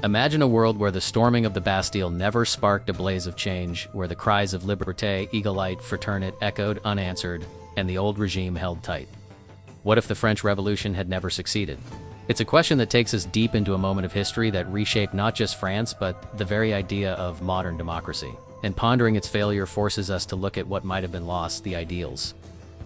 Imagine a world where the storming of the Bastille never sparked a blaze of change, where the cries of liberté, égalité, fraternité echoed unanswered, and the old regime held tight. What if the French Revolution had never succeeded? It's a question that takes us deep into a moment of history that reshaped not just France, but the very idea of modern democracy. And pondering its failure forces us to look at what might have been lost, the ideals,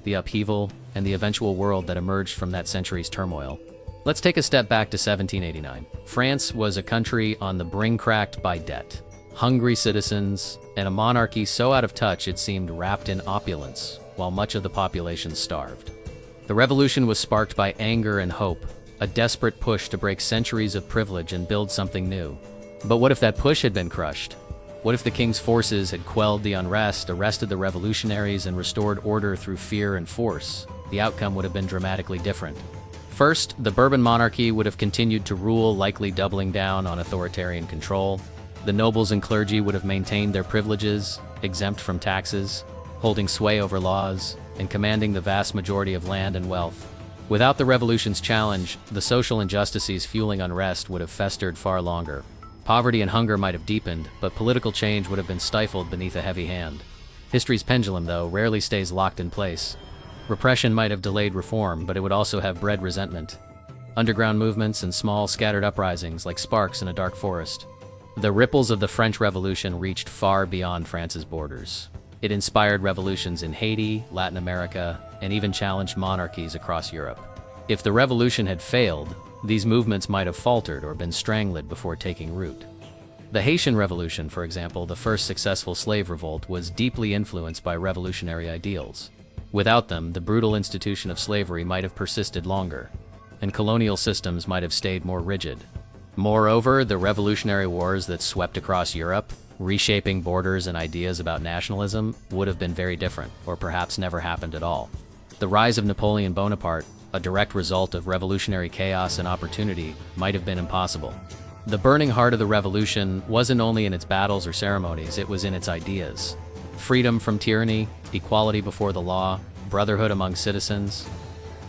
the upheaval, and the eventual world that emerged from that century's turmoil. Let's take a step back to 1789. France was a country on the brink, cracked by debt, hungry citizens, and a monarchy so out of touch it seemed wrapped in opulence, while much of the population starved. The revolution was sparked by anger and hope, a desperate push to break centuries of privilege and build something new. But what if that push had been crushed? What if the king's forces had quelled the unrest, arrested the revolutionaries, and restored order through fear and force? The outcome would have been dramatically different. First, the Bourbon monarchy would have continued to rule, likely doubling down on authoritarian control. The nobles and clergy would have maintained their privileges, exempt from taxes, holding sway over laws, and commanding the vast majority of land and wealth. Without the revolution's challenge, the social injustices fueling unrest would have festered far longer. Poverty and hunger might have deepened, but political change would have been stifled beneath a heavy hand. History's pendulum, though, rarely stays locked in place. Repression might have delayed reform, but it would also have bred resentment. Underground movements and small, scattered uprisings like sparks in a dark forest. The ripples of the French Revolution reached far beyond France's borders. It inspired revolutions in Haiti, Latin America, and even challenged monarchies across Europe. If the revolution had failed, these movements might have faltered or been strangled before taking root. The Haitian Revolution, for example, the first successful slave revolt, was deeply influenced by revolutionary ideals. Without them, the brutal institution of slavery might have persisted longer, and colonial systems might have stayed more rigid. Moreover, the revolutionary wars that swept across Europe, reshaping borders and ideas about nationalism, would have been very different, or perhaps never happened at all. The rise of Napoleon Bonaparte, a direct result of revolutionary chaos and opportunity, might have been impossible. The burning heart of the revolution wasn't only in its battles or ceremonies, it was in its ideas. Freedom from tyranny, equality before the law, brotherhood among citizens.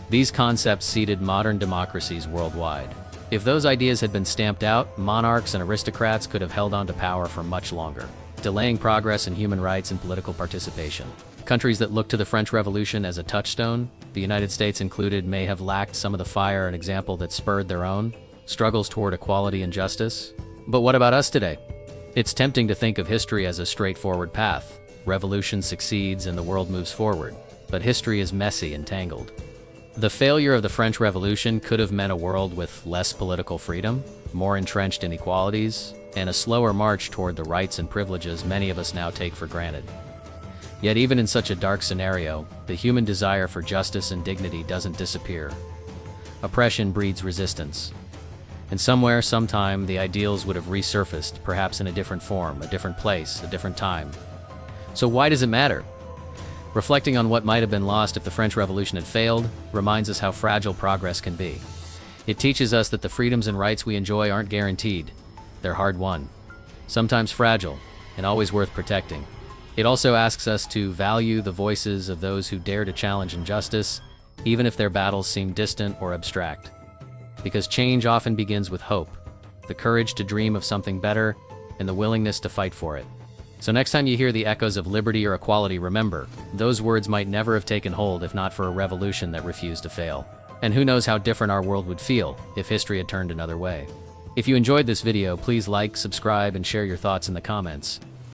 These concepts seeded modern democracies worldwide. If those ideas had been stamped out, monarchs and aristocrats could have held on to power for much longer, delaying progress in human rights and political participation. Countries that looked to the French Revolution as a touchstone, the United States included, may have lacked some of the fire and example that spurred their own struggles toward equality and justice. But what about us today? It's tempting to think of history as a straightforward path. Revolution succeeds and the world moves forward. But history is messy and tangled. The failure of the French Revolution could have meant a world with less political freedom, more entrenched inequalities, and a slower march toward the rights and privileges many of us now take for granted. Yet even in such a dark scenario, the human desire for justice and dignity doesn't disappear. Oppression breeds resistance. And somewhere, sometime, the ideals would have resurfaced, perhaps in a different form, a different place, a different time. So why does it matter? Reflecting on what might have been lost if the French Revolution had failed reminds us how fragile progress can be. It teaches us that the freedoms and rights we enjoy aren't guaranteed. They're hard-won, sometimes fragile, and always worth protecting. It also asks us to value the voices of those who dare to challenge injustice, even if their battles seem distant or abstract. Because change often begins with hope, the courage to dream of something better, and the willingness to fight for it. So next time you hear the echoes of liberty or equality, remember, those words might never have taken hold if not for a revolution that refused to fail. And who knows how different our world would feel if history had turned another way. If you enjoyed this video, please like, subscribe, and share your thoughts in the comments.